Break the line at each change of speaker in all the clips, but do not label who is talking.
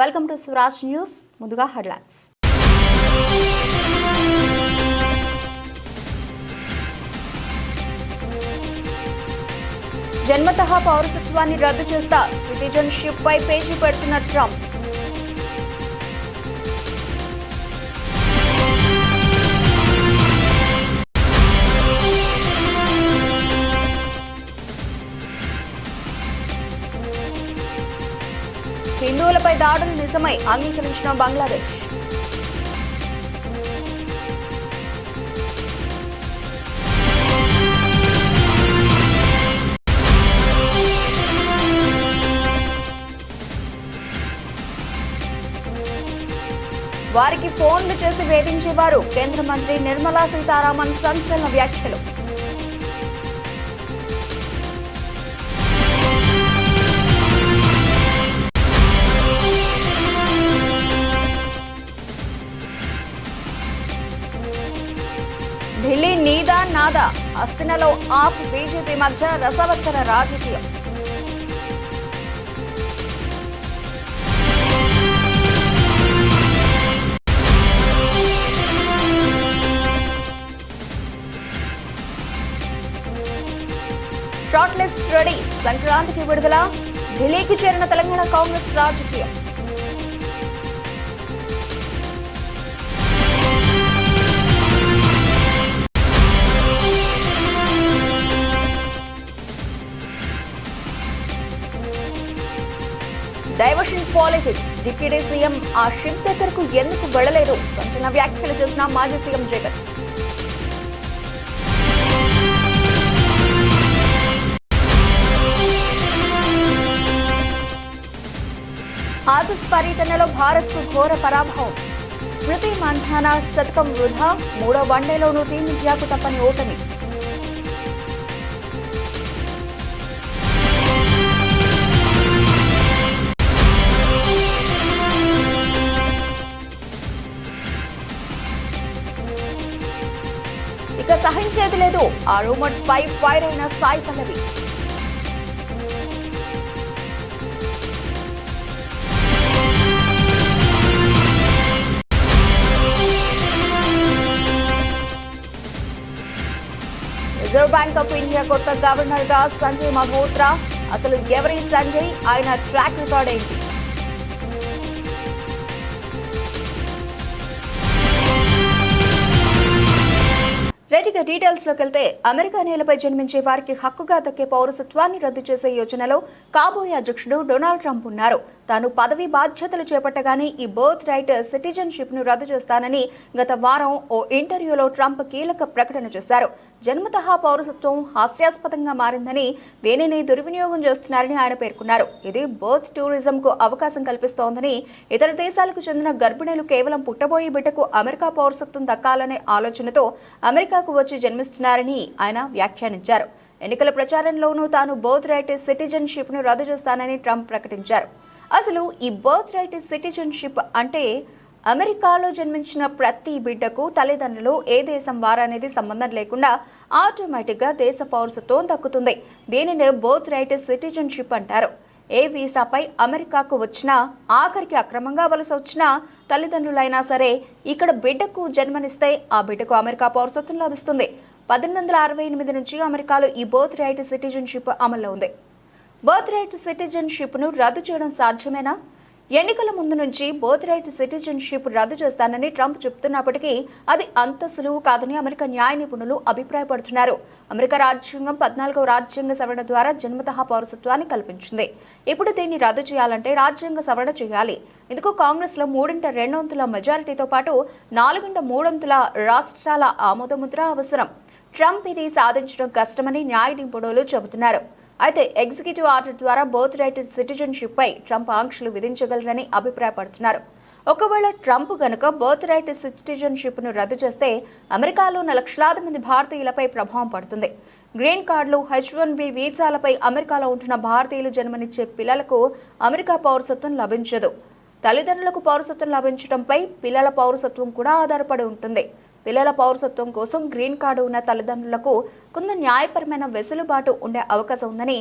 Welcome to Swaraj news. ముందుగా headlines. జన్మతః పౌరసత్వాన్ని రద్దు చేస్తా, సిటిజన్షిప్ పై పేజీ పెడుతున్న ట్రంప్. హిందువులపై దాడులు నిజమై అంగీకరించిన బంగ్లాదేశ్. వారికి ఫోన్లు చేసి వేధించేవారు. కేంద్ర మంత్రి నిర్మలా సీతారామన్ సంచలన వ్యాఖ్యలు. ఢిల్లీ నీదా నాదా, అస్థినలో ఆప్ బీజేపీ మధ్య రసవత్తర రాజకీయం. షార్ట్ లిస్ట్ రెడీ, సంక్రాంతికి విడుదల. ఢిల్లీకి చేరిన తెలంగాణ కాంగ్రెస్ రాజకీయం. డైవర్షన్ పాలిటిక్స్, డిప్యూటీ సీఎం ఆ షిప్ దగ్గరకు ఎందుకు వెళ్లలేదు? సంచలన వ్యాఖ్యలు చేసిన మాజీ సీఎం జగన్. ఆసీస్ పర్యటనలో భారత్ కు ఘోర పరాభవం. స్మృతి మంధాన శతకం వృధా. మూడో వన్డేలోనూ టీమిండియాకు తప్పని ఓటమి. ఇక సహించేది లేదు, ఆ రూమర్స్ పై ఫైర్ అయిన Sai Pallavi. Reserve bank of India కొత్త గవర్నర్ గా సంజయ్ మల్హోత్రా. అసలు ఎవరి సంజయ్? ఆయన ట్రాక్ రికార్డ్ ఏంటి? రెడ్డిగా డీటెయిల్స్ లోకి వెళ్తే, అమెరికా నేలపై జన్మించే వారికి హక్కుగా దక్కే పౌరసత్వాన్ని రద్దు చేసే యోచనలో కాబోయే అధ్యక్షుడు డొనాల్డ్ ట్రంప్ ఉన్నారు. తాను పదవి బాధ్యతలు చేపట్టగానే ఈ బర్త్ రైట్ సిటిజన్షిప్ ను రద్దు చేస్తానని గత వారం ఓ ఇంటర్వ్యూలో ట్రంప్ కీలక ప్రకటన చేశారు. జన్మతః పౌరసత్వం హాస్యాస్పదంగా మారిందని, దీనిని దుర్వినియోగం చేస్తున్నారని ఆయన పేర్కొన్నారు. ఇది బర్త్ టూరిజం కు అవకాశం కల్పిస్తోందని, ఇతర దేశాలకు చెందిన గర్భిణులు కేవలం పుట్టబోయే బిడ్డకు అమెరికా పౌరసత్వం దక్కాలనే ఆలోచనతో అమెరికాకు వచ్చి జన్మిస్తున్నారని ఆయన వ్యాఖ్యానించారు. ఎన్నికల ప్రచారంలోనూ తాను బర్త్ రైట్ సిటిజన్షిప్ ను రద్దు చేస్తానని ట్రంప్ ప్రకటించారు. అసలు ఈ బర్త్ రైట్ సిటిజన్షిప్ అంటే, అమెరికాలో జన్మించిన ప్రతి బిడ్డకు తల్లిదండ్రులు ఏ దేశం వారనేది సంబంధం లేకుండా ఆటోమేటిక్ గా దేశ పౌరసత్వం దక్కుతుంది. దీనిని బర్త్ రైట్ సిటిజన్షిప్ అంటారు. ఏ వీసాపై అమెరికాకు వచ్చినా, ఆఖరికి అక్రమంగా వలస వచ్చినా తల్లిదండ్రులైనా సరే ఇక్కడ బిడ్డకు జన్మనిస్తే ఆ బిడ్డకు అమెరికా పౌరసత్వం లభిస్తుంది. 1868 నుంచి అమెరికాలో ఈ బర్త్ రైట్ సిటిజన్షిప్ అమల్లో ఉంది. బర్త్ రైట్ సిటిజన్షిప్ ను రద్దు చేయడం సాధ్యమేనా? ఎన్నికల ముందు నుంచి బర్త్ రైట్ సిటిజన్షిప్ రద్దు చేస్తానని ట్రంప్ చెబుతున్నప్పటికీ అది అంత సులువు కాదని అమెరికా న్యాయ నిపుణులు అభిప్రాయపడుతున్నారు. అమెరికా రాజ్యాంగం 14వ రాజ్యాంగ సవరణ ద్వారా జన్మతః పౌరసత్వాన్ని కల్పించింది. ఇప్పుడు దీన్ని రద్దు చేయాలంటే రాజ్యాంగ సవరణ చేయాలి. ఇందుకు కాంగ్రెస్ లో 3/2 మెజారిటీతో పాటు 4/3 రాష్ట్రాల ఆమోదముద్ర అవసరం. ట్రంప్ ఇది సాధించడం కష్టమని న్యాయ నిపుణులు చెబుతున్నారు. అయితే ఎగ్జిక్యూటివ్ ఆర్డర్ ద్వారా బర్త్ రైట్ సిటిజన్షిప్ పై ట్రంప్ ఆంక్షలు విధించగలరని అభిప్రాయపడుతున్నారు. ఒకవేళ ట్రంప్ గనుక బర్త్ రైట్ సిటిజన్షిప్ ను రద్దు చేస్తే అమెరికాలో ఉన్న లక్షలాది మంది భారతీయులపై ప్రభావం పడుతుంది. గ్రీన్ కార్డులు, H1B వీసాలపై అమెరికాలో ఉంటున్న భారతీయులు జన్మనిచ్చే పిల్లలకు అమెరికా పౌరసత్వం లభించదు. తల్లిదండ్రులకు పౌరసత్వం లభించడంపై పిల్లల పౌరసత్వం కూడా ఆధారపడి ఉంటుంది. పిల్లల పౌరసత్వం కోసం గ్రీన్ కార్డు ఉన్న తల్లిదండ్రులకు కొంత న్యాయపరమైన వెసులుబాటు ఉండే అవకాశం ఉందని,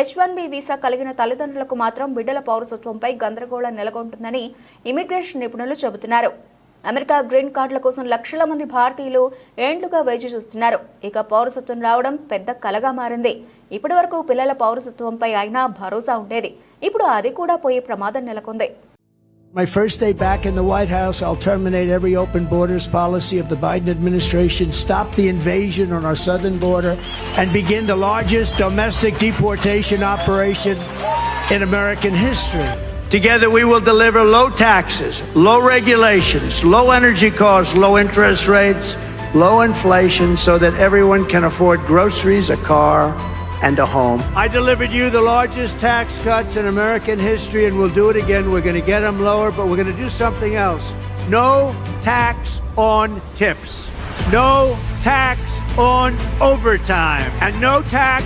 H-1B వీసా కలిగిన తల్లిదండ్రులకు మాత్రం బిడ్డల పౌరసత్వంపై గందరగోళం నెలకొంటుందని ఇమిగ్రేషన్ నిపుణులు చెబుతున్నారు. అమెరికా గ్రీన్ కార్డుల కోసం లక్షల మంది భారతీయులు ఏండ్లుగా వేచి చూస్తున్నారు. ఇక పౌరసత్వం రావడం పెద్ద కలగా మారింది. ఇప్పటి వరకు పిల్లల పౌరసత్వంపై అయినా భరోసా ఉండేది. ఇప్పుడు అది కూడా పోయే ప్రమాదం నెలకొంది.
My first day back in the White House, I'll terminate every open borders policy of the Biden administration, stop the invasion on our southern border, and begin the largest domestic deportation operation in American history. Together we will deliver low taxes, low regulations, low energy costs, low interest rates, low inflation so that everyone can afford groceries, a car, and a home. I delivered you the largest tax cuts in American history, and we'll do it again. We're going to get them lower, but we're going to do something else. No tax on tips. No tax on overtime. And no tax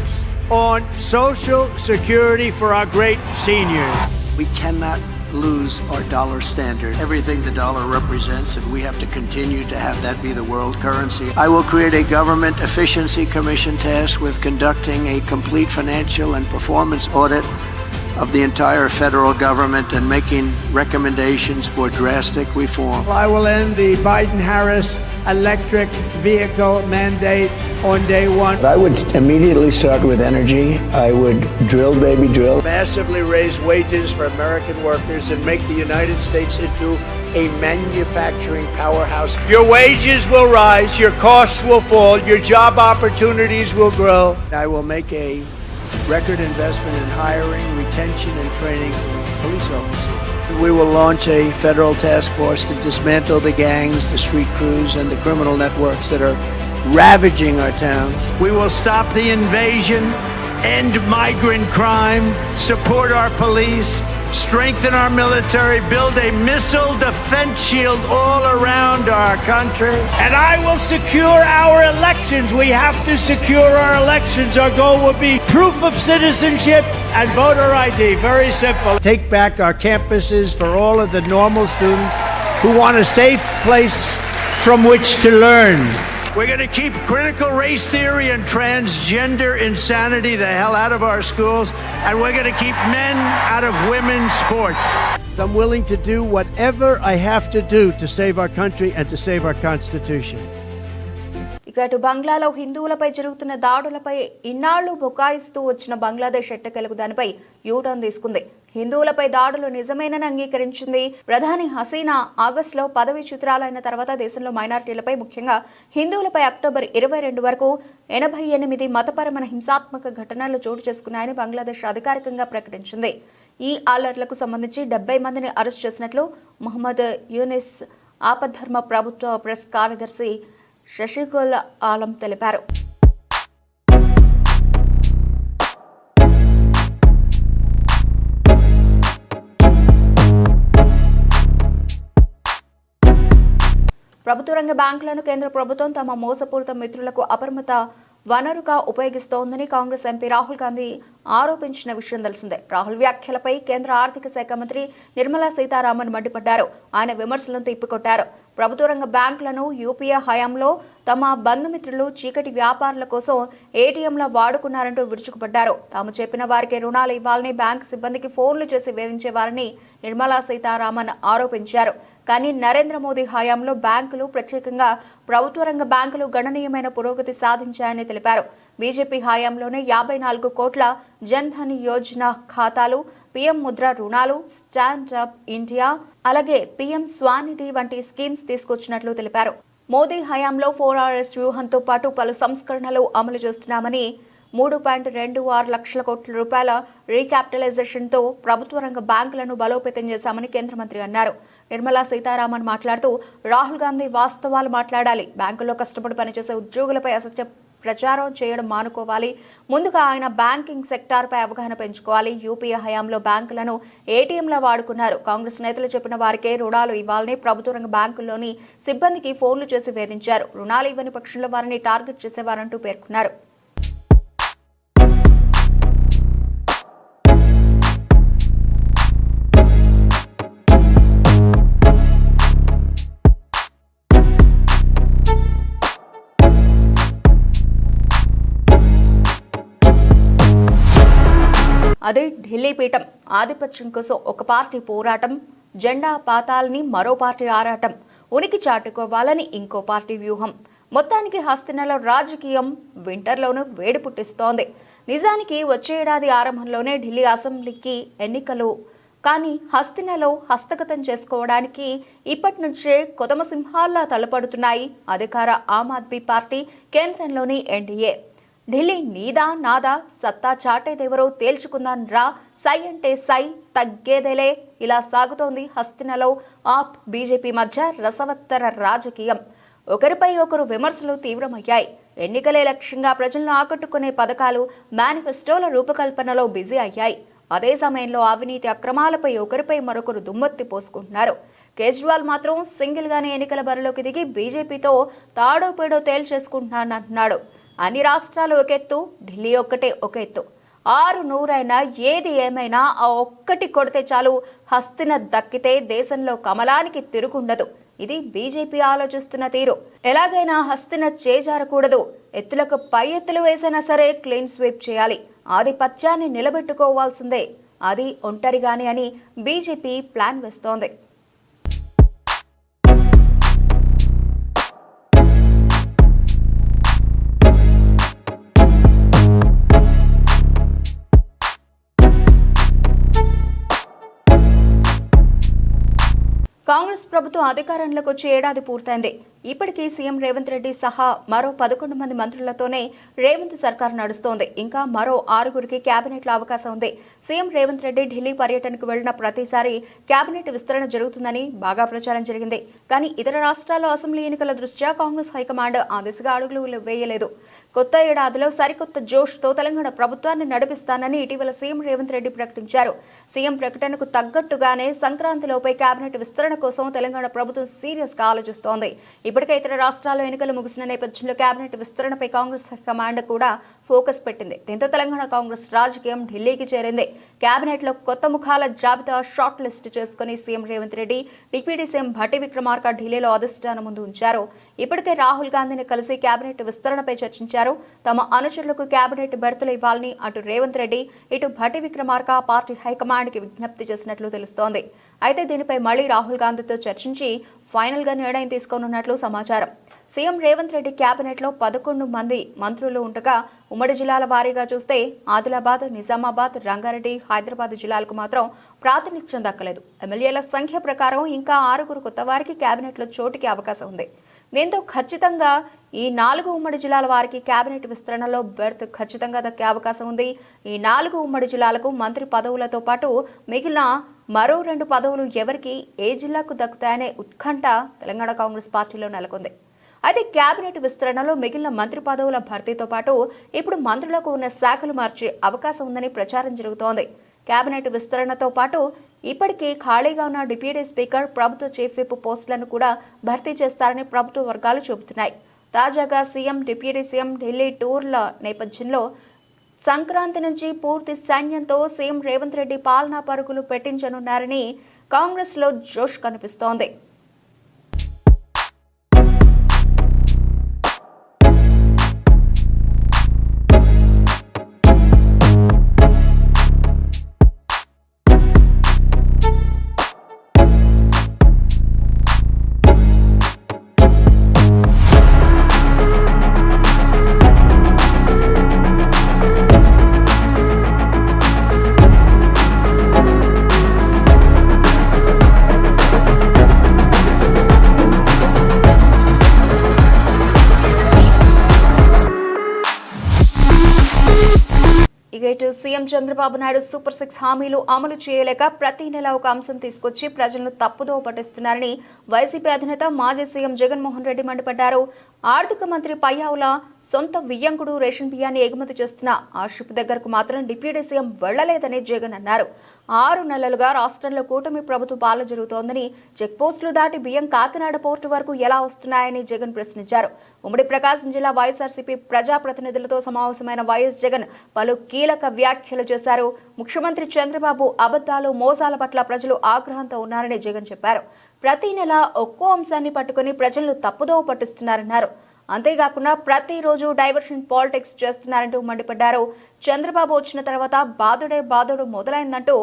on Social Security for our great seniors. We cannot lose our dollar standard, everything the dollar represents, and we have to continue to have that be the world currency. I will create a government efficiency commission tasked with conducting a complete financial and performance audit of the entire federal government and making recommendations for drastic reform. I will end the Biden-Harris electric vehicle mandate on day one.
I would immediately start with energy. I would drill, baby, drill.
Massively raise wages for American workers and make the United States into a manufacturing powerhouse. Your wages will rise, your costs will fall, your job opportunities will grow. I will make a record investment in hiring, retention, and training for police officers. We will launch a federal task force to dismantle the gangs, the street crews, and the criminal networks that are ravaging our towns. We will stop the invasion, end migrant crime, support our police, strengthen our military, build a missile defense shield all around our country. And I will secure our elections. We have to secure our elections. Our goal will be proof of citizenship and voter ID. Very simple. Take back our campuses for all of the normal students who want a safe place from which to learn. We're going to keep critical race theory and transgender insanity the hell out of our schools, and we're going to keep men out of women's sports. I'm willing to do whatever I have to do to save our country and to save our Constitution.
ఇక బంగ్లాలో హిందువులపై జరుగుతున్న దాడులపై ఇన్నాళ్లు బుకాయిస్తూ వచ్చిన బంగ్లాదేశ్ ఎట్టకేలకు దానిపై U turn తీసుకుంది. హిందువులపై దాడులు నిజమేనని అంగీకరించింది. ప్రధాని హసీనా ఆగస్టులో పదవీచ్యుతురాలైన తర్వాత దేశంలో మైనారిటీలపై, ముఖ్యంగా హిందువులపై అక్టోబర్ 22 వరకు 88 మతపరమైన హింసాత్మక ఘటనలు చోటు చేసుకున్నాయని బంగ్లాదేశ్ అధికారికంగా ప్రకటించింది. ఈ అల్లర్లకు సంబంధించి 70 మందిని అరెస్ట్ చేసినట్లు మొహమ్మద్ యూనిస్ ఆపద్ధర్మ ప్రభుత్వ ప్రెస్ కార్యదర్శి శశిగుల్ ఆలం తెలిపారు. ప్రభుత్వ రంగ బ్యాంకులను కేంద్ర ప్రభుత్వం తమ మోసపూరిత మిత్రులకు అపరిమిత వనరుగా ఉపయోగిస్తోందని కాంగ్రెస్ ఎంపీ రాహుల్ గాంధీ ఆరోపించిన విషయం తెలిసిందే. రాహుల్ వ్యాఖ్యలపై కేంద్ర ఆర్థిక శాఖ మంత్రి నిర్మలా సీతారామన్ మండిపడ్డారు. ఆయన విమర్శలను తిప్పికొట్టారు. ప్రభుత్వ రంగ బ్యాంకులను యూపీఏ హయాంలో తమ బంధుమిత్రులు చీకటి వ్యాపారుల కోసం ఏటీఎంలా వాడుకున్నారంటూ విరుచుకుపడ్డారు. తాము చెప్పిన వారికి రుణాలు ఇవ్వాలని బ్యాంకు సిబ్బందికి ఫోన్లు చేసి వేధించేవారని నిర్మలా సీతారామన్ ఆరోపించారు. కానీ నరేంద్ర మోదీ హయాంలో బ్యాంకులు, ప్రత్యేకంగా ప్రభుత్వ రంగ బ్యాంకులు గణనీయమైన పురోగతి సాధించాయని తెలిపారు. బీజేపీ హయాంలోనే 54 కోట్ల జన్ ధన్ యోజన ఖాతాలు, పీఎం ముద్ర రుణాలు, స్టాండ్ అప్ ఇండియా, అలాగే పీఎం స్వానిధి వంటి స్కీమ్స్ తీసుకొచ్చినట్లు తెలిపారు. మోదీ హయాంలో 4RS వ్యూహంతో పాటు పలు సంస్కరణలు అమలు చేస్తున్నామని, 3.26 లక్షల కోట్ల రూపాయల రీక్యాపిటలైజేషన్తో ప్రభుత్వ రంగ బ్యాంకులను బలోపేతం చేశామని కేంద్ర మంత్రి అన్నారు. నిర్మలా సీతారామన్ మాట్లాడుతూ, రాహుల్ గాంధీ వాస్తవాలు మాట్లాడాలి. బ్యాంకుల్లో కష్టపడి పనిచేసే ఉద్యోగులపై అసత్య ప్రచారం చేయడం మానుకోవాలి. ముందుగా ఆయన బ్యాంకింగ్ సెక్టార్పై అవగాహన పెంచుకోవాలి. యూపీఏ హయాంలో బ్యాంకులను ఏటీఎంలా వాడుకున్నారు. కాంగ్రెస్ నేతలు చెప్పిన వారికే రుణాలు ఇవ్వాలని ప్రభుత్వ రంగ బ్యాంకుల్లోని సిబ్బందికి ఫోన్లు చేసి వేధించారు. రుణాలు ఇవ్వని పక్షంలో వారిని టార్గెట్ చేసేవారంటూ పేర్కొన్నారు. అదే ఢిల్లీ పీఠం. ఆధిపత్యం కోసం ఒక పార్టీ పోరాటం, జెండా పాతాలని మరో పార్టీ ఆరాటం, ఉనికి చాటుకోవాలని ఇంకో పార్టీ వ్యూహం. మొత్తానికి హస్తినలో రాజకీయం వింటర్లోనూ వేడి పుట్టిస్తోంది. నిజానికి వచ్చే ఏడాది ఆరంభంలోనే ఢిల్లీ అసెంబ్లీకి ఎన్నికలు. కానీ హస్తినలో హస్తగతం చేసుకోవడానికి ఇప్పటి నుంచే కొదమ సింహాల్లా తలపడుతున్నాయి అధికార ఆమ్ ఆద్మీ పార్టీ, కేంద్రంలోని ఎన్డీఏ. ఢిల్లీ నీదా నాదా, సత్తా చాటేదెవరో తేల్చుకుందాం రా, సై అంటే సై, తగ్గేదేలే, ఇలా సాగుతోంది హస్తినలో ఆప్ బీజేపీ మధ్య రసవత్తర రాజకీయం. ఒకరిపై ఒకరు విమర్శలు తీవ్రమయ్యాయి. ఎన్నికలే లక్ష్యంగా ప్రజలను ఆకట్టుకునే పథకాలు, మేనిఫెస్టోల రూపకల్పనలో బిజీ అయ్యాయి. అదే సమయంలో అవినీతి అక్రమాలపై ఒకరిపై మరొకరు దుమ్మెత్తి పోసుకుంటున్నారు. కేజ్రీవాల్ మాత్రం సింగిల్ గానే ఎన్నికల బరిలోకి దిగి బీజేపీతో తాడో పేడో తేల్చేసుకుంటున్నానంటున్నాడు. అన్ని రాష్ట్రాలు ఒక ఎత్తు, ఢిల్లీ ఒక్కటే ఒక ఎత్తు. 600 ఏది ఏమైనా ఆ ఒక్కటి కొడితే చాలు, హస్తిన దక్కితే దేశంలో కమలానికి తిరుగుండదు. ఇది బీజేపీ ఆలోచిస్తున్న తీరు. ఎలాగైనా హస్తిన చేజారకూడదు. ఎత్తులకు పై ఎత్తులు వేసినా సరే క్లీన్ స్వీప్ చేయాలి. ఆధిపత్యాన్ని నిలబెట్టుకోవాల్సిందే, అది ఒంటరిగానే అని బీజేపీ ప్లాన్ వేస్తోంది. కాంగ్రెస్ ప్రభుత్వం అధికారంలోకి వచ్చి ఏడాది పూర్తయింది. ఇప్పటికీ సీఎం రేవంత్ రెడ్డి సహా మరో 11 మంది మంత్రులతోనే రేవంత్ సర్కార్ నడుస్తోంది. ఇంకా మరో 6గురికి కేబినెట్లో అవకాశం ఉంది. సీఎం రేవంత్ రెడ్డి ఢిల్లీ పర్యటనకు వెళ్లిన ప్రతిసారి కేబినెట్ విస్తరణ జరుగుతుందని బాగా ప్రచారం జరిగింది. కానీ ఇతర రాష్ట్రాల్లో అసెంబ్లీ ఎన్నికల దృష్ట్యా కాంగ్రెస్ హైకమాండ్ ఆ దిశగా అడుగులు వేయలేదు. కొత్త ఏడాదిలో సరికొత్త జోష్తో తెలంగాణ ప్రభుత్వాన్ని నడిపిస్తానని ఇటీవల సీఎం రేవంత్ రెడ్డి ప్రకటించారు. సీఎం ప్రకటనకు తగ్గట్టుగానే సంక్రాంతిలోపై కేబినెట్ విస్తరణ కోసం తెలంగాణ ప్రభుత్వం సీరియస్ గా ఆలోచిస్తోంది. ఇప్పటికే ఇతర రాష్ట్రాల్లో ఎన్నికలు ముగిసిన నేపథ్యంలో కేబినెట్ విస్తరణపై కాంగ్రెస్ హైకమాండ్ కూడా ఫోకస్ పెట్టింది. దీంతో తెలంగాణ కాంగ్రెస్ రాజకీయం ఢిల్లీకి చేరింది. కేబినెట్ లో కొత్త ముఖాల జాబితా షార్ట్ లిస్ట్ చేసుకుని CM Revanth Reddy, deputy CM Bhatti Vikramarka ఢిల్లీలో అధిష్టానం ముందు ఉంచారు. ఇప్పటికే రాహుల్ గాంధీని కలిసి కేబినెట్ విస్తరణపై చర్చించారు. తమ అనుచరులకు కేబినెట్ బెర్తులు ఇవ్వాలని అటు రేవంత్ రెడ్డి, ఇటు భట్టి విక్రమార్క పార్టీ హైకమాండ్ కి విజ్ఞప్తి చేసినట్లు తెలుస్తోంది. అయితే దీనిపై మళ్లీ రాహుల్ గాంధీతో చర్చించి ఫైనల్ గా నిర్ణయం తీసుకోనున్నట్లు సమాచారం. సీఎం రేవంత్ రెడ్డి కేబినెట్ లో 11 మంది మంత్రులు ఉండగా ఉమ్మడి జిల్లాల వారీగా చూస్తే ఆదిలాబాద్, నిజామాబాద్, రంగారెడ్డి, హైదరాబాద్ జిల్లాలకు మాత్రం ప్రాతినిధ్యం దక్కలేదు. ఎమ్మెల్యేల సంఖ్య ప్రకారం ఇంకా 6గురు కొత్త వారికి కేబినెట్ లో చోటుకి అవకాశం ఉంది. దీంతో ఖచ్చితంగా ఈ 4 ఉమ్మడి జిల్లాల వారికి కేబినెట్ విస్తరణలో బెర్త్ ఖచ్చితంగా దక్కే అవకాశం ఉంది. ఈ 4 ఉమ్మడి జిల్లాలకు మంత్రి పదవులతో పాటు మిగిలిన మరో 2 పదవులు ఎవరికి, ఏ జిల్లాకు దక్కుతాయనే ఉత్కంఠ తెలంగాణ కాంగ్రెస్ పార్టీలో నెలకొంది. అయితే కేబినెట్ విస్తరణలో మిగిలిన మంత్రి పదవుల భర్తీతో పాటు ఇప్పుడు మంత్రులకు ఉన్న శాఖలు మార్చే అవకాశం ఉందని ప్రచారం జరుగుతోంది. కేబినెట్ విస్తరణతో పాటు ఇప్పటికే ఖాళీగా ఉన్న డిప్యూటీ స్పీకర్, ప్రభుత్వ చీఫ్ విప్ పోస్టులను కూడా భర్తీ చేస్తారని ప్రభుత్వ వర్గాలు చెబుతున్నాయి. తాజాగా సీఎం, డిప్యూటీ సీఎం ఢిల్లీ టూర్ల నేపథ్యంలో సంక్రాంతి నుంచి పూర్తి సైన్యంతో సీఎం రేవంత్ రెడ్డి పాలనా పరుగులు పెట్టించనున్నారని కాంగ్రెస్ లో జోష్ కనిపిస్తోంది. ఇటు సీఎం చంద్రబాబు నాయుడు సూపర్ 6 హామీలు అమలు చేయలేక ప్రతి నెల ఒక అంశం తీసుకొచ్చి ప్రజలను తప్పుదోవ పట్టిస్తున్నారని వైసీపీ అధినేత మాజీ సీఎం జగన్మోహన్ రెడ్డి మండిపడ్డారు. ఆర్థిక మంత్రి పయ్యావుల సొంత వియ్యంకుడు రేషన్ బియ్యాన్ని ఎగుమతి చేస్తున్న ఆ షిప్ దగ్గరకు మాత్రం డిప్యూటీ సీఎం వెళ్లలేదని జగన్ అన్నారు. 6 నెలలుగా రాష్ట్రంలో కూటమి ప్రభుత్వ పాలన జరుగుతోందని, చెక్ పోస్టులు దాటి బియ్యం కాకినాడ పోర్టు వరకు ఎలా వస్తున్నాయని జగన్ ప్రశ్నించారు. ఉమ్మడి ప్రకాశం జిల్లా వైఎస్ఆర్సీపీ ప్రజాప్రతినిధులతో సమావేశమైన వైఎస్ జగన్ పలు కీలక వ్యాఖ్యలు చేశారు. ముఖ్యమంత్రి చంద్రబాబు అబద్ధాలు, మోసాల పట్ల ప్రజలు ఆగ్రహంతో ఉన్నారని జగన్ చెప్పారు. ప్రతి నెల ఒక్కో అంశాన్ని పట్టుకుని ప్రజలను తప్పుదోవ పట్టిస్తున్నారన్నారు. అంతేకాకుండా ప్రతిరోజు డైవర్షన్ పాలిటిక్స్ చేస్తున్నారంటూ మండిపడ్డారు. చంద్రబాబు వచ్చిన తర్వాత బాదుడు మొదలైందంటూ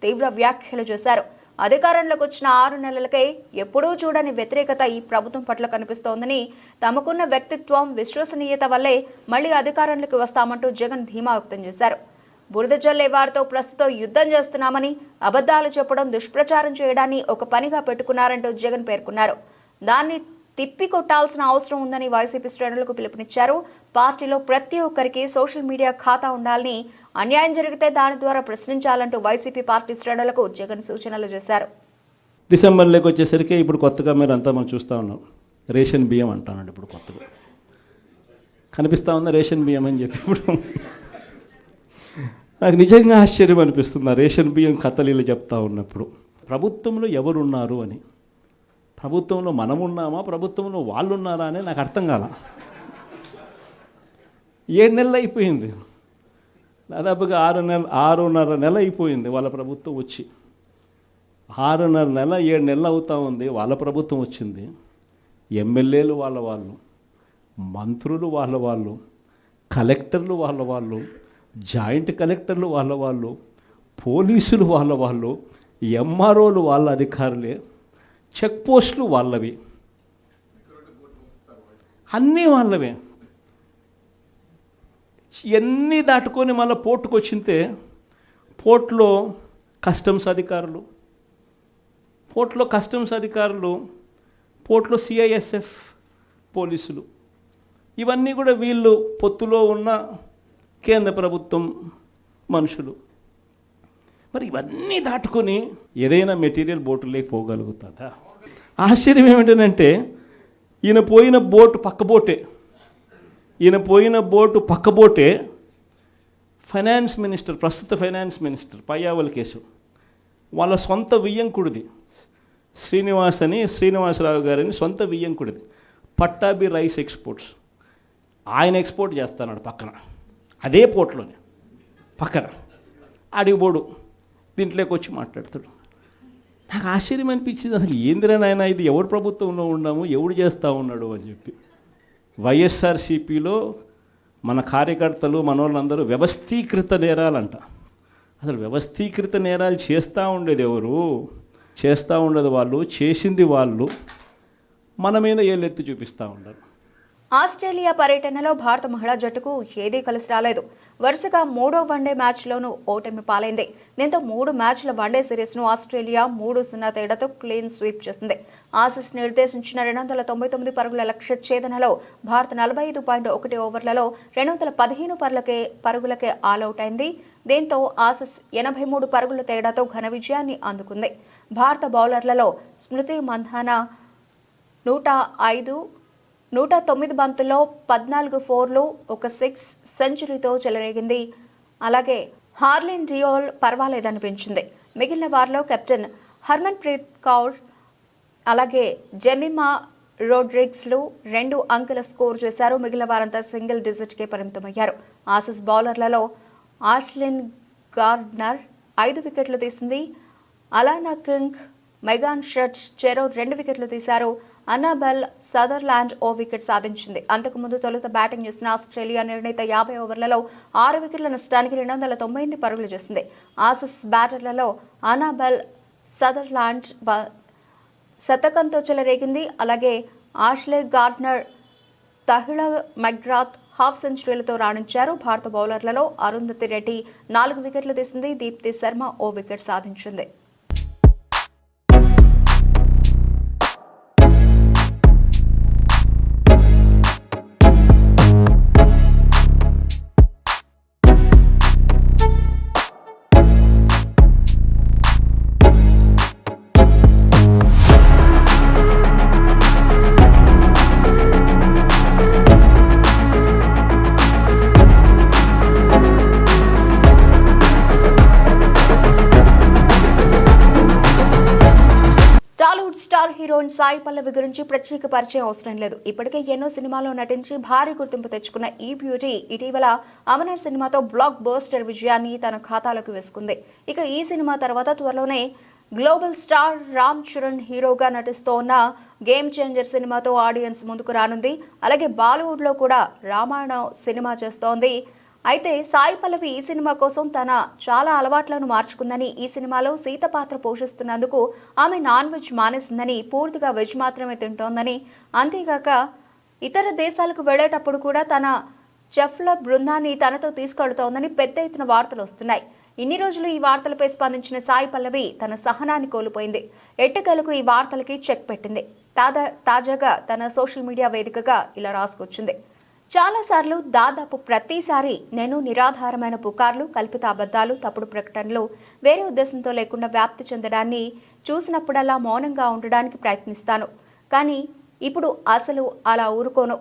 తీవ్ర వ్యాఖ్యలు చేశారు. అధికారంలోకి వచ్చిన 6 నెలలకే ఎప్పుడూ చూడని వ్యతిరేకత ఈ ప్రభుత్వం పట్ల కనిపిస్తోందని, తమకున్న వ్యక్తిత్వం, విశ్వసనీయత వల్లే మళ్లీ అధికారంలోకి వస్తామంటూ జగన్ ధీమా వ్యక్తం చేశారు. బురద జల్లే వారితో ప్రస్తుతం యుద్ధం చేస్తున్నామని, అబద్ధాలు చెప్పడం, దుష్ప్రచారం చేయడాన్ని ఒక పనిగా పెట్టుకున్నారంటూ జగన్ పేర్కొన్నారు. దాన్ని తిప్పికొట్టాల్సిన అవసరం ఉందని వైసీపీ శ్రేణులకు పిలుపునిచ్చారు. పార్టీలో ప్రతి ఒక్కరికి సోషల్ మీడియా ఖాతా ఉండాలని, అన్యాయం జరిగితే దాని ద్వారా ప్రశ్నించాలంటూ వైసీపీ పార్టీ శ్రేణులకు జగన్ సూచనలు చేశారు.
డిసెంబర్లోకి వచ్చేసరికి ఇప్పుడు కొత్తగా మనం చూస్తూ ఉన్నాం, రేషన్ బియ్యం అంటానండి. ఇప్పుడు కొత్తగా కనిపిస్తూ ఉందా రేషన్ బియ్యం అని చెప్పి. ఇప్పుడు నాకు నిజంగా ఆశ్చర్యం అనిపిస్తుంది ఆ రేషన్ బియ్యం కథలీలు చెప్తా ఉన్నప్పుడు. ప్రభుత్వంలో ఎవరున్నారు అని, ప్రభుత్వంలో మనమున్నామా, ప్రభుత్వంలో వాళ్ళు ఉన్నారా అని నాకు అర్థం కాల. 7 నెలలు అయిపోయింది, దాదాపుగా 6.5 నెల అయిపోయింది వాళ్ళ ప్రభుత్వం వచ్చి. 6.5 నెల 7 నెలలు అవుతా ఉంది వాళ్ళ ప్రభుత్వం వచ్చింది. ఎమ్మెల్యేలు వాళ్ళు, మంత్రులు వాళ్ళు, కలెక్టర్లు వాళ్ళు, జాయింట్ కలెక్టర్లు వాళ్ళు, పోలీసులు వాళ్ళు, ఎంఆర్ఓలు వాళ్ళ అధికారులే, చెక్ పోస్టులు వాళ్ళవి, అన్నీ వాళ్ళవే. ఇవన్నీ దాటుకొని మళ్ళీ పోర్టుకు వచ్చింతే పోర్టులో కస్టమ్స్ అధికారులు, పోర్టులో సిఐఎస్ఎఫ్ పోలీసులు, ఇవన్నీ కూడా వీళ్ళు పొత్తులో ఉన్న కేంద్ర ప్రభుత్వం మనుషులు. మరి ఇవన్నీ దాటుకొని ఏదైనా మెటీరియల్ బోటులోకి పోగలుగుతుందా? ఆశ్చర్యం ఏమిటంటే ఈయన పోయిన బోటు పక్కబోటే ఫైనాన్స్ మినిస్టర్, ప్రస్తుత ఫైనాన్స్ మినిస్టర్ పయ్యావుల కేశవ్ వాళ్ళ సొంత వియ్యంకుడిది, శ్రీనివాసరావు గారిని సొంత వియ్యంకుడిది, పట్టాభి రైస్ ఎక్స్పోర్ట్స్. ఆయన ఎక్స్పోర్ట్ చేస్తున్నాడు పక్కన, అదే పోర్ట్లోనే పక్కన. అడిగిపోడు దీంట్లోకి వచ్చి మాట్లాడతాడు. నాకు ఆశ్చర్యం అనిపించింది, అసలు ఏందిరా నాయన ఇది, ఎవరు ప్రభుత్వంలో ఉన్నాము, ఎవడు చేస్తూ ఉన్నాడు అని చెప్పి. వైఎస్ఆర్సీపీలో మన కార్యకర్తలు మనోళ్ళందరూ వ్యవస్థీకృత నేరాలంట. అసలు వ్యవస్థీకృత నేరాలు చేస్తూ ఉండేది ఎవరు? చేస్తూ ఉండేది వాళ్ళు, చేసింది వాళ్ళు, మన మీద ఏళ్ళెత్తి చూపిస్తూ ఉండరు.
ఆస్ట్రేలియా పర్యటనలో భారత మహిళా జట్టుకు ఏదీ కలిసి రాలేదు. వరుసగా 3వ వన్డే మ్యాచ్లోనూ ఓటమి పాలైంది. దీంతో 3 మ్యాచ్ల వన్డే సిరీస్ను ఆస్ట్రేలియా 3-0 తేడాతో క్లీన్ స్వీప్ చేసింది. ఆసీస్ నిర్దేశించిన 299 పరుగుల లక్ష్య ఛేదనలో భారత్ 45.1 ఓవర్లలో 215 పరుగులకే ఆలౌట్ అయింది. దీంతో ఆసీస్ 83 పరుగుల తేడాతో ఘన విజయాన్ని అందుకుంది. భారత బౌలర్లలో స్మృతి మంధాన 109 బంతుల్లో 14 ఫోర్లు, 1 6 సెంచరీతో చెలరేగింది. అలాగే హార్లిన్ డియోల్ పర్వాలేదనిపించింది. మిగిలిన వారిలో కెప్టెన్ హర్మన్ ప్రీత్ కౌర్, అలాగే జెమిమా రోడ్రిగ్స్లు 2 అంకెల స్కోర్ చేశారు. మిగిలిన వారంతా సింగిల్ డిజిట్కే పరిమితమయ్యారు. ఆసీస్ బౌలర్లలో ఆష్లిన్ గార్డ్నర్ 5 వికెట్లు తీసింది. అలానా కింగ్, మెగాన్ షర్ట్స్ చెరో 2 వికెట్లు తీశారు. అన్నాబెల్ సదర్లాండ్ 1 వికెట్ సాధించింది. అంతకుముందు తొలుత బ్యాటింగ్ చేసిన ఆస్ట్రేలియా నిర్ణీత 50 ఓవర్లలో 6 వికెట్ల నష్టానికి 298 పరుగులు చేసింది. ఆసీస్ బ్యాటర్లలో అన్నాబెల్ సదర్లాండ్ శతకంతో చెలరేగింది. అలాగే Ashleigh Gardner, Tahlia McGrath half సెంచరీలతో రాణించారు. భారత బౌలర్లలో అరుంధతి రెడ్డి 4 వికెట్లు తీసింది. దీప్తి శర్మ 1 వికెట్ సాధించింది. స్టార్ హీరోయిన్ సాయి పల్లవి గురించి ప్రత్యేక పరిచయం అవసరం లేదు. ఇప్పటికే ఎన్నో సినిమాల్లో నటించి భారీ గుర్తింపు తెచ్చుకున్న ఈ బ్యూటీ ఇటీవల అమరన్ సినిమాతో బ్లాక్ బస్టర్ విజయాన్ని తన ఖాతాలోకి వేసుకుంది. ఇక ఈ సినిమా తర్వాత త్వరలోనే గ్లోబల్ స్టార్ రామ్ చరణ్ హీరోగా నటిస్తోన్న గేమ్ చేంజర్ సినిమాతో ఆడియన్స్ ముందుకు రానుంది. అలాగే బాలీవుడ్లో కూడా రామాయణం సినిమా చేస్తోంది. అయితే సాయి పల్లవి ఈ సినిమా కోసం తన చాలా అలవాట్లను మార్చుకుందని, ఈ సినిమాలో సీత పాత్ర పోషిస్తున్నందుకు ఆమె నాన్ వెజ్ మానేసిందని, పూర్తిగా వెజ్ మాత్రమే తింటోందని, అంతేగాక ఇతర దేశాలకు వెళ్లేటప్పుడు కూడా తన చెఫ్ల బృందాన్ని తనతో తీసుకెళ్తోందని పెద్ద ఎత్తున వార్తలు వస్తున్నాయి. ఇన్ని రోజులు ఈ వార్తలపై స్పందించిన సాయి పల్లవి తన సహనాన్ని కోల్పోయింది. ఎట్టకేలకు ఈ వార్తలకి చెక్ పెట్టింది. తాజాగా తన సోషల్ మీడియా వేదికగా ఇలా రాసుకొచ్చింది. చాలాసార్లు, దాదాపు ప్రతిసారి నేను నిరాధారమైన పుకార్లు, కల్పిత అబద్ధాలు, తప్పుడు ప్రకటనలు వేరే ఉద్దేశంతో లేకుండా వ్యాప్తి చెందడాన్ని చూసినప్పుడల్లా మౌనంగా ఉండడానికి ప్రయత్నిస్తాను. కానీ ఇప్పుడు అసలు అలా ఊరుకోను.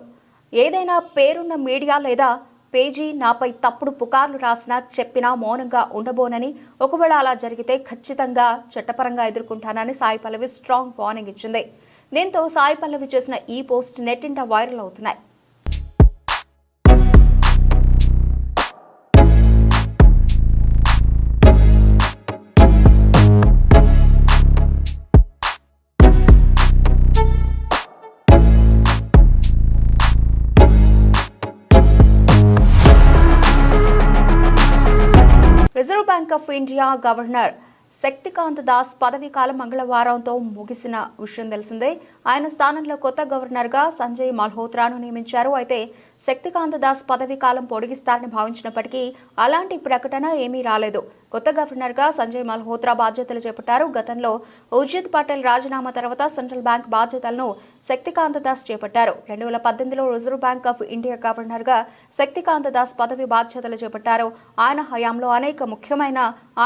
ఏదైనా పేరున్న మీడియా లేదా పేజీ నాపై తప్పుడు పుకార్లు రాసినా, చెప్పినా మౌనంగా ఉండబోనని, ఒకవేళ అలా జరిగితే ఖచ్చితంగా చట్టపరంగా ఎదుర్కొంటానని సాయి పల్లవి స్ట్రాంగ్ వార్నింగ్ ఇచ్చింది. దీంతో సాయి పల్లవి చేసిన ఈ పోస్ట్ నెట్టింట వైరల్ అవుతున్నాయి. Reserve bank of India governor Shaktikanta Das పదవీ కాలం మంగళవారంతో ముగిసిన విషయం తెలిసిందే. ఆయన స్థానంలో కొత్త గవర్నర్గా సంజయ్ మల్హోత్రాను నియమించారు. అయితే శక్తికాంత దాస్ పదవీ కాలం పొడిగిస్తారని భావించినప్పటికీ అలాంటి ప్రకటన ఏమీ రాలేదు. కొత్త గవర్నర్గా సంజయ్ మల్హోత్రా బాధ్యతలు చేపట్టారు. గతంలో ఉర్జిత్ పటేల్ రాజీనామా తర్వాత సెంట్రల్ బ్యాంక్ బాధ్యతలను శక్తికాంత దాస్ చేపట్టారు. 2018లో రిజర్వ్ బ్యాంక్ ఆఫ్ ఇండియా గవర్నర్గా శక్తికాంత దాస్ పదవి బాధ్యతలు చేపట్టారు. ఆయన హయాంలో అనేక ముఖ్యమైన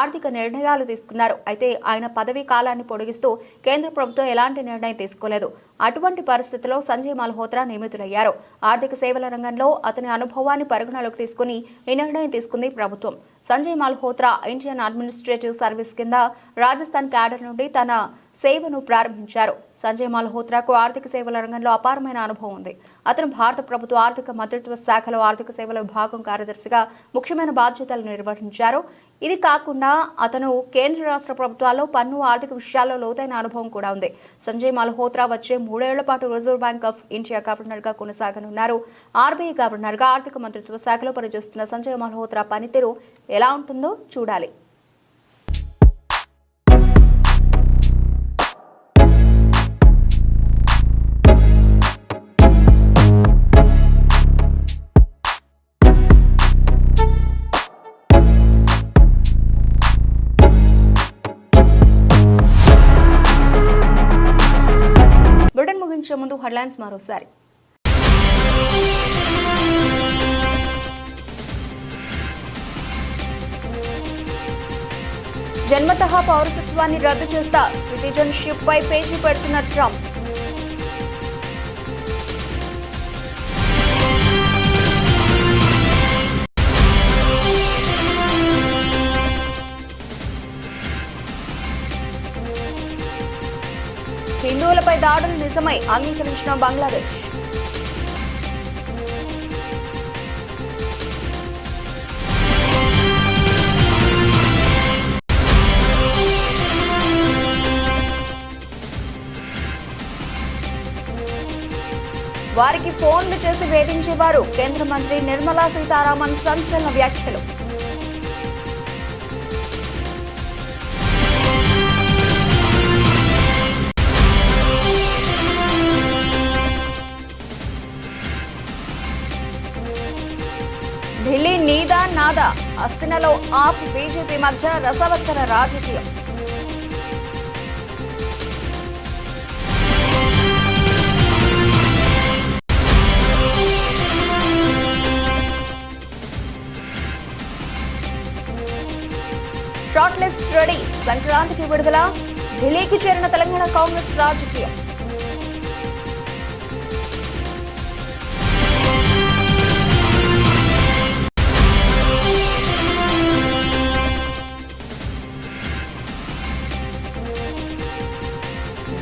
ఆర్థిక నిర్ణయాలు తీసుకున్నారు. అయితే ఆయన పదవీ కాలాన్ని పొడిగిస్తూ కేంద్ర ప్రభుత్వం ఎలాంటి నిర్ణయం తీసుకోలేదు. అటువంటి పరిస్థితుల్లో సంజయ్ మల్హోత్రా నియమితులయ్యారు. ఆర్థిక సేవల రంగంలో అతని అనుభవాన్ని పరిగణలోకి తీసుకుని ఈ నిర్ణయం తీసుకుంది ప్రభుత్వం. Sanjay Malhotra Indian administrative service కింద రాజస్థాన్ క్యాడర్ నుండి తన సేవను ప్రారంభించారు. సంజయ్ మల్హోత్రాకు ఆర్థిక సేవల రంగంలో అపారమైన అనుభవం ఉంది. అతను భారత ప్రభుత్వ ఆర్థిక మంత్రిత్వ శాఖలో ఆర్థిక సేవల విభాగం కార్యదర్శిగా ముఖ్యమైన బాధ్యతలు నిర్వహించారు. ఇది కాకుండా అతను కేంద్ర రాష్ట్ర ప్రభుత్వాల్లో పన్ను, ఆర్థిక విషయాల్లో లోతైన అనుభవం కూడా ఉంది. సంజయ్ మల్హోత్రా వచ్చే 3 ఏళ్ల పాటు రిజర్వ్ బ్యాంక్ ఆఫ్ ఇండియా గవర్నర్గా కొనసాగనున్నారు. ఆర్బీఐ గవర్నర్గా ఆర్థిక మంత్రిత్వ శాఖలో పనిచేస్తున్న సంజయ్ మల్హోత్రా పనితీరు ఎలా ఉంటుందో చూడాలి. బులెటిన్ ముగించే ముందు హెడ్లైన్స్ మరోసారి. జన్మతః పౌరసత్వాన్ని రద్దు చేస్తా, సిటిజన్షిప్ పై పేజీ పెడుతున్న ట్రంప్. హిందువులపై దాడులు నిజమై అంగీకరించిన బంగ్లాదేశ్. వారికి ఫోన్లు చేసి వేధించేవారు, కేంద్ర మంత్రి నిర్మలా సీతారామన్ సంచలన వ్యాఖ్యలు. ఢిల్లీ నీదా నాదా, అస్థినలో ఆప్ బీజేపీ మధ్య రసవత్తర రాజకీయం. షార్ట్ లిస్ట్ రెడీ, సంక్రాంతికి విడుదల. ఢిల్లీకి చేరిన తెలంగాణ కాంగ్రెస్ రాజకీయం.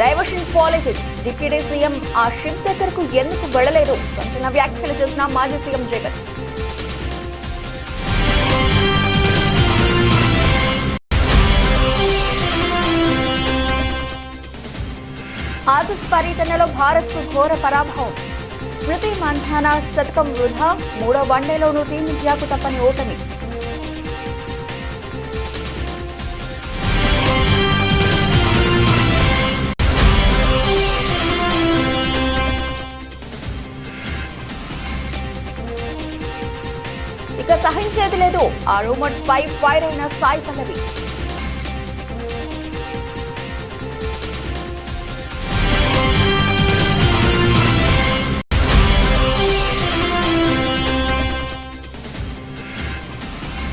డైవర్షన్ పాలిటిక్స్, డిప్యూటీ సీఎం ఆ షిప్ దగ్గరకు ఎందుకు వెళ్లలేదు, సంచలన వ్యాఖ్యలు చేసిన మాజీ సీఎం జగన్. ఆసీస్ పర్యటనలో భారత్కు ఘోర పరాభవం. స్మృతి మంధాన శతకం వృధా. 3వ వన్డేలోనూ టీమిండియాకు తప్పని ఓటమి. ఇక సహించేది లేదు. ఆ రూమర్స్ పై ఫైర్ అయిన Sai Pallavi.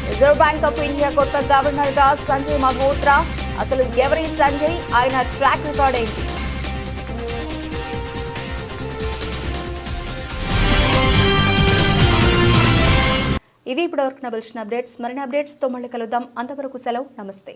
Reserve bank of India కొత్త గవర్నర్ గా సంజయ్ మల్హోత్రా. అసలు ఎవరి సంజయ్? ఆయన ట్రాక్ రికార్డ్ ఏంటి? ఇవి ఇప్పటివరకు నవలసిన అప్డేట్స్. మరిన్ని అప్డేట్స్తో మళ్ళీ కలుద్దాం. అంతవరకు సెలవు. నమస్తే.